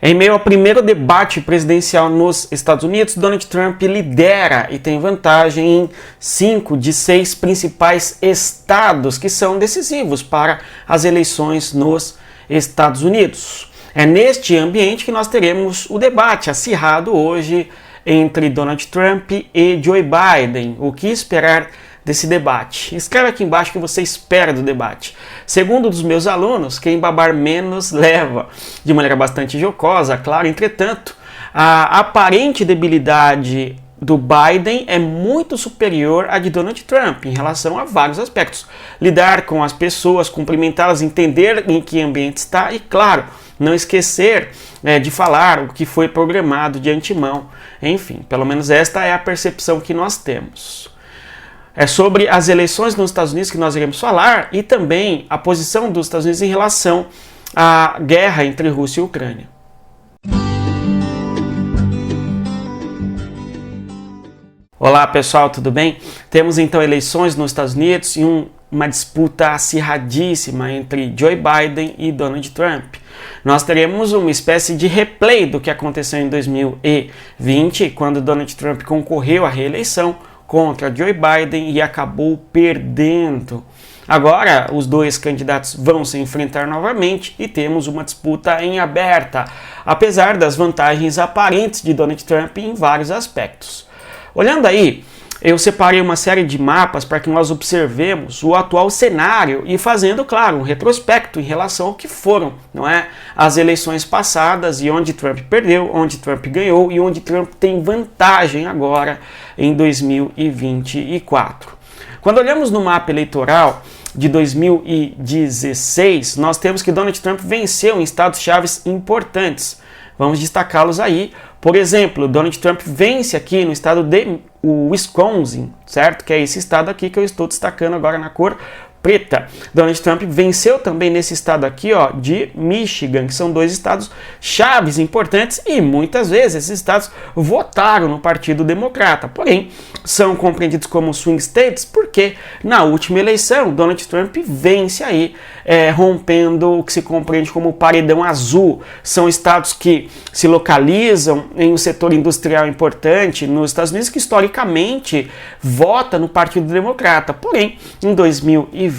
Em meio ao primeiro debate presidencial nos Estados Unidos, Donald Trump lidera e tem vantagem em 5 de 6 principais estados que são decisivos para as eleições nos Estados Unidos. É neste ambiente que nós teremos o debate acirrado hoje entre Donald Trump e Joe Biden. O que esperar desse debate? Escreve aqui embaixo o que você espera do debate. Segundo dos meus alunos, quem babar menos leva. De maneira bastante jocosa, claro. Entretanto, a aparente debilidade do Biden é muito superior à de Donald Trump em relação a vários aspectos. Lidar com as pessoas, cumprimentá-las, entender em que ambiente está e, claro, não esquecer de falar o que foi programado de antemão. Enfim, pelo menos esta é a percepção que nós temos. É sobre as eleições nos Estados Unidos que nós iremos falar e também a posição dos Estados Unidos em relação à guerra entre Rússia e Ucrânia. Olá pessoal, tudo bem? Temos então eleições nos Estados Unidos e uma disputa acirradíssima entre Joe Biden e Donald Trump. Nós teremos uma espécie de replay do que aconteceu em 2020, quando Donald Trump concorreu à reeleição contra Joe Biden e acabou perdendo. Agora, os dois candidatos vão se enfrentar novamente e temos uma disputa em aberta, apesar das vantagens aparentes de Donald Trump em vários aspectos. Olhando aí, eu separei uma série de mapas para que nós observemos o atual cenário e fazendo, claro, um retrospecto em relação ao que foram, não é? As eleições passadas e onde Trump perdeu, onde Trump ganhou e onde Trump tem vantagem agora em 2024. Quando olhamos no mapa eleitoral de 2016, nós temos que Donald Trump venceu em estados-chave importantes. Vamos destacá-los aí. Por exemplo, Donald Trump vence aqui no estado de Wisconsin, certo? Que é esse estado aqui que eu estou destacando agora na cor preta. Donald Trump venceu também nesse estado aqui, ó, de Michigan, que são dois estados chaves importantes e muitas vezes esses estados votaram no Partido Democrata. Porém, são compreendidos como swing states porque na última eleição Donald Trump vence aí, rompendo o que se compreende como paredão azul. São estados que se localizam em um setor industrial importante nos Estados Unidos que historicamente vota no Partido Democrata. Porém, em 2016,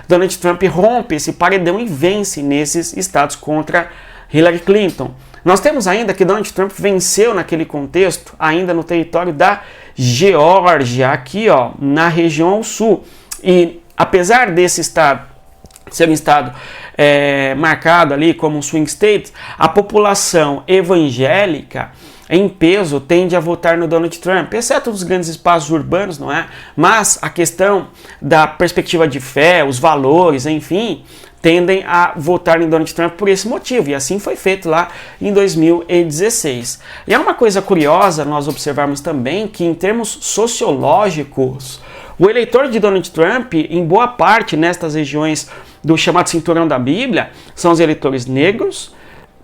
Donald Trump rompe esse paredão e vence nesses estados contra Hillary Clinton. Nós temos ainda que Donald Trump venceu naquele contexto, ainda no território da Geórgia, aqui ó, na região sul. E apesar desse estado ser um estado marcado ali como um swing state, a população evangélica em peso tende a votar no Donald Trump, exceto nos grandes espaços urbanos, não é? Mas a questão da perspectiva de fé, os valores, enfim, tendem a votar em Donald Trump por esse motivo, e assim foi feito lá em 2016. E é uma coisa curiosa nós observarmos também que em termos sociológicos, o eleitor de Donald Trump, em boa parte nestas regiões do chamado cinturão da Bíblia, são os eleitores negros,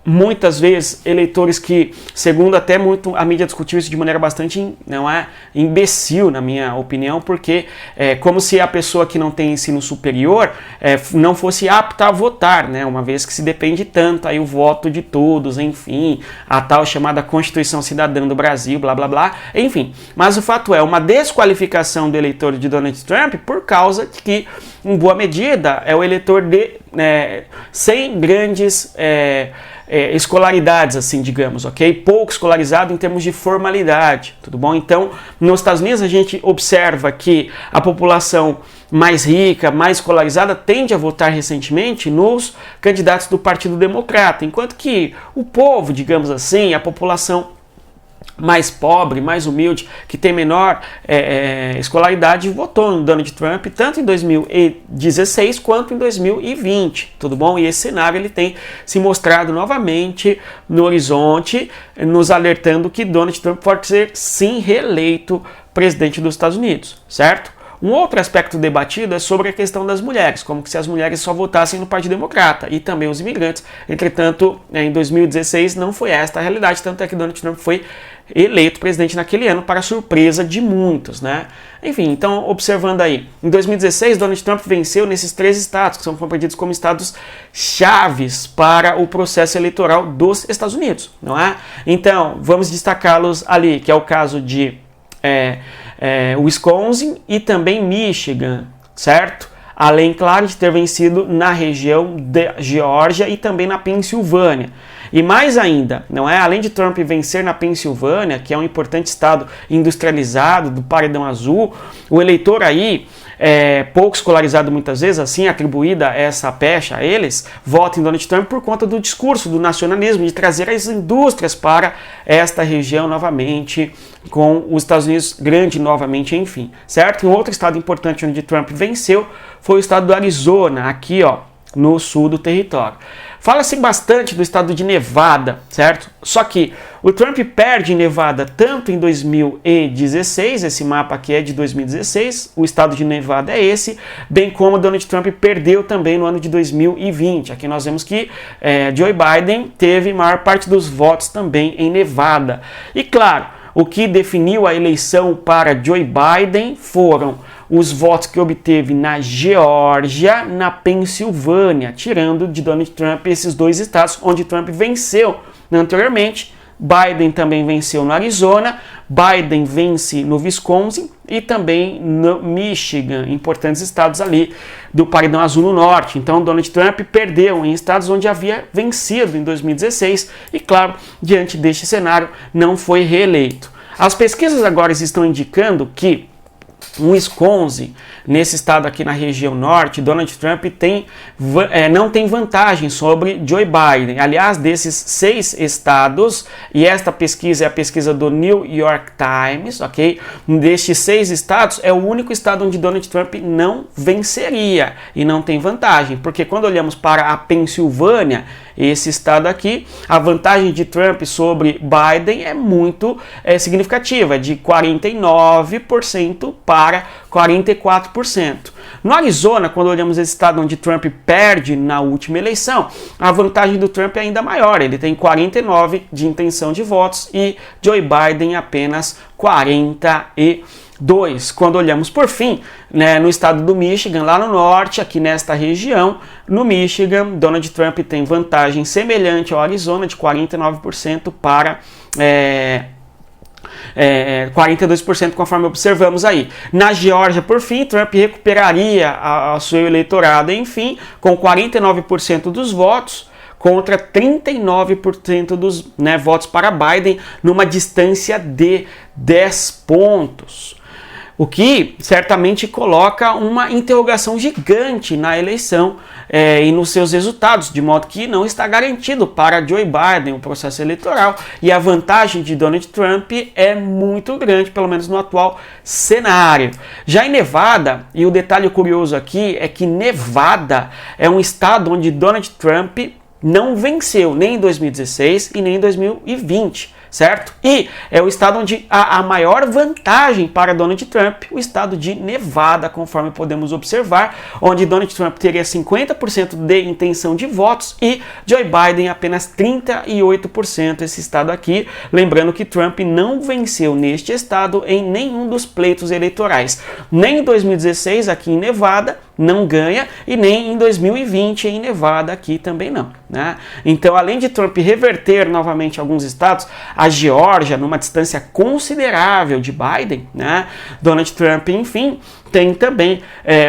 muitas vezes eleitores que, segundo até muito a mídia discutiu isso de maneira bastante, não é, imbecil na minha opinião, porque é como se a pessoa que não tem ensino superior não fosse apta a votar, né, uma vez que se depende tanto aí o voto de todos, enfim, a tal chamada Constituição Cidadã do Brasil, blá blá blá, enfim. Mas o fato é uma desqualificação do eleitor de Donald Trump por causa de que, em boa medida, é o eleitor sem grandes escolaridades, assim, digamos, ok? Pouco escolarizado em termos de formalidade, tudo bom? Então, nos Estados Unidos a gente observa que a população mais rica, mais escolarizada, tende a votar recentemente nos candidatos do Partido Democrata, enquanto que o povo, digamos assim, a população mais pobre, mais humilde, que tem menor escolaridade, votou no Donald Trump tanto em 2016 quanto em 2020, tudo bom? E esse cenário ele tem se mostrado novamente no horizonte, nos alertando que Donald Trump pode ser sim reeleito presidente dos Estados Unidos, certo? Um outro aspecto debatido é sobre a questão das mulheres, como que se as mulheres só votassem no Partido Democrata e também os imigrantes. Entretanto, em 2016 não foi esta a realidade, tanto é que Donald Trump foi eleito presidente naquele ano, para surpresa de muitos, né? Enfim, então, observando aí, em 2016, Donald Trump venceu nesses 3 estados, que são compreendidos como estados chaves para o processo eleitoral dos Estados Unidos, não é? Então, vamos destacá-los ali, que é o caso de Wisconsin e também Michigan, certo? Além, claro, de ter vencido na região da Geórgia e também na Pensilvânia. E mais ainda, não é? Além de Trump vencer na Pensilvânia, que é um importante estado industrializado do paredão azul, o eleitor aí, pouco escolarizado muitas vezes, assim atribuída essa pecha a eles, vota em Donald Trump por conta do discurso do nacionalismo, de trazer as indústrias para esta região novamente, com os Estados Unidos grande novamente, enfim, certo? E um outro estado importante onde Trump venceu foi o estado do Arizona, aqui ó, no sul do território. Fala-se bastante do estado de Nevada, certo? Só que o Trump perde em Nevada tanto em 2016, esse mapa aqui é de 2016, o estado de Nevada é esse, bem como Donald Trump perdeu também no ano de 2020. Aqui nós vemos que Joe Biden teve maior parte dos votos também em Nevada. E claro, o que definiu a eleição para Joe Biden foram os votos que obteve na Geórgia, na Pensilvânia, tirando de Donald Trump esses 2 estados onde Trump venceu anteriormente. Biden também venceu no Arizona, Biden vence no Wisconsin e também no Michigan, importantes estados ali do paredão azul no norte. Então Donald Trump perdeu em estados onde havia vencido em 2016 e, claro, diante deste cenário, não foi reeleito. As pesquisas agora estão indicando que Wisconsin, nesse estado aqui na região norte, Donald Trump não tem vantagem sobre Joe Biden. Aliás, desses 6 estados, e esta pesquisa é a pesquisa do New York Times, ok? Destes 6 estados, é o único estado onde Donald Trump não venceria e não tem vantagem, porque quando olhamos para a Pensilvânia, esse estado aqui, a vantagem de Trump sobre Biden é muito significativa, é de 49% para 44%. No Arizona, quando olhamos esse estado onde Trump perde na última eleição, a vantagem do Trump é ainda maior, ele tem 49% de intenção de votos e Joe Biden apenas 42%. Quando olhamos por fim, né, no estado do Michigan, lá no norte, aqui nesta região, no Michigan, Donald Trump tem vantagem semelhante ao Arizona, de 49% para 42%, conforme observamos aí. Na Geórgia, por fim, Trump recuperaria o seu eleitorado, enfim, com 49% dos votos, contra 39% dos votos para Biden, numa distância de 10 pontos. O que certamente coloca uma interrogação gigante na eleição e nos seus resultados, de modo que não está garantido para Joe Biden o processo eleitoral e a vantagem de Donald Trump é muito grande, pelo menos no atual cenário. Já em Nevada, e o detalhe curioso aqui é que Nevada é um estado onde Donald Trump não venceu nem em 2016 e nem em 2020. Certo? E é o estado onde há a maior vantagem para Donald Trump, o estado de Nevada, conforme podemos observar, onde Donald Trump teria 50% de intenção de votos e Joe Biden apenas 38%, esse estado aqui. Lembrando que Trump não venceu neste estado em nenhum dos pleitos eleitorais, nem em 2016 aqui em Nevada, não ganha, e nem em 2020 em Nevada aqui também não, né? Então, além de Trump reverter novamente alguns estados, a Geórgia, numa distância considerável de Biden, né? Donald Trump, enfim, tem também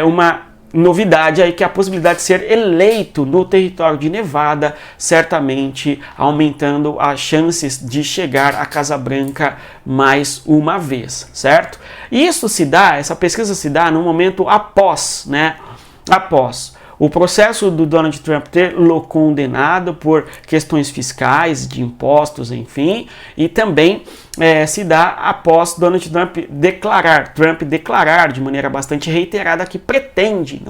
uma novidade aí, que é a possibilidade de ser eleito no território de Nevada, certamente aumentando as chances de chegar à Casa Branca mais uma vez, certo? E isso se dá, essa pesquisa se dá no momento após o processo do Donald Trump ter condenado por questões fiscais, de impostos, enfim, e também se dá após Donald Trump declarar de maneira bastante reiterada que pretende,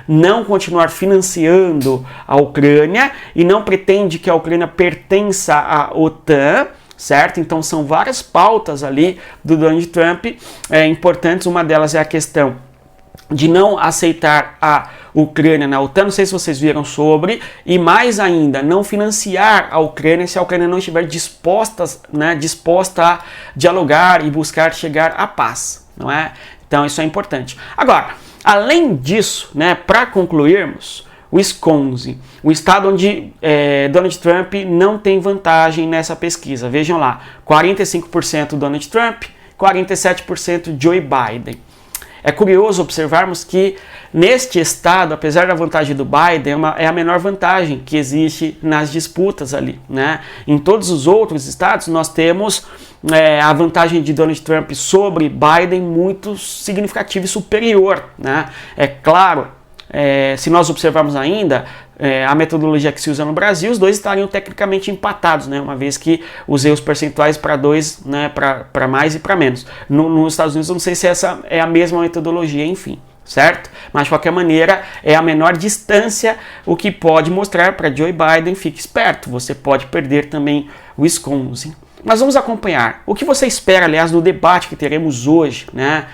não continuar financiando a Ucrânia e não pretende que a Ucrânia pertença à OTAN, certo? Então são várias pautas ali do Donald Trump importantes, uma delas é a questão de não aceitar a Ucrânia na OTAN, não sei se vocês viram sobre, e mais ainda, não financiar a Ucrânia se a Ucrânia não estiver disposta a dialogar e buscar chegar à paz, não é? Então isso é importante. Agora, além disso, né, para concluirmos, o Wisconsin, o estado onde Donald Trump não tem vantagem nessa pesquisa. Vejam lá, 45% Donald Trump, 47% Joe Biden. É curioso observarmos que neste estado, apesar da vantagem do Biden, é a menor vantagem que existe nas disputas ali, né? Em todos os outros estados nós temos a vantagem de Donald Trump sobre Biden muito significativa e superior, né? É claro, se nós observarmos ainda a metodologia que se usa no Brasil, os dois estariam tecnicamente empatados, né, uma vez que usei os percentuais para dois, né, para mais e para menos. Nos Estados Unidos eu não sei se essa é a mesma metodologia, enfim, certo? Mas de qualquer maneira é a menor distância, o que pode mostrar para Joe Biden, fique esperto, você pode perder também o Wisconsin. Mas vamos acompanhar. O que você espera, aliás, do debate que teremos hoje, né?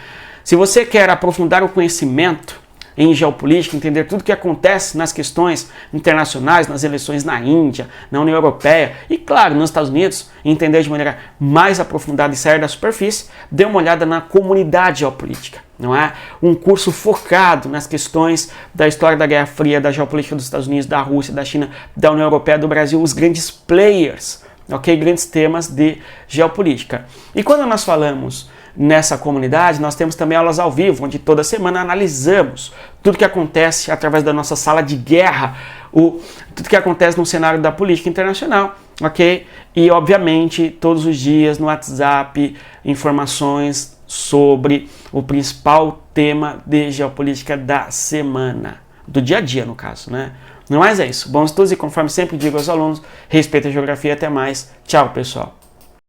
Se você quer aprofundar o conhecimento em geopolítica, entender tudo o que acontece nas questões internacionais, nas eleições na Índia, na União Europeia e, claro, nos Estados Unidos, entender de maneira mais aprofundada e sair da superfície, dê uma olhada na Comunidade Geopolítica, não é? Um curso focado nas questões da história da Guerra Fria, da geopolítica dos Estados Unidos, da Rússia, da China, da União Europeia, do Brasil, os grandes players, ok? Grandes temas de geopolítica. E quando nós falamos nessa comunidade, nós temos também aulas ao vivo, onde toda semana analisamos tudo que acontece através da nossa sala de guerra, tudo que acontece no cenário da política internacional, ok? E, obviamente, todos os dias no WhatsApp, informações sobre o principal tema de geopolítica da semana, do dia a dia, no caso, né? Não mais é isso. Bons estudos e, conforme sempre digo aos alunos, respeita a geografia. Até mais. Tchau, pessoal.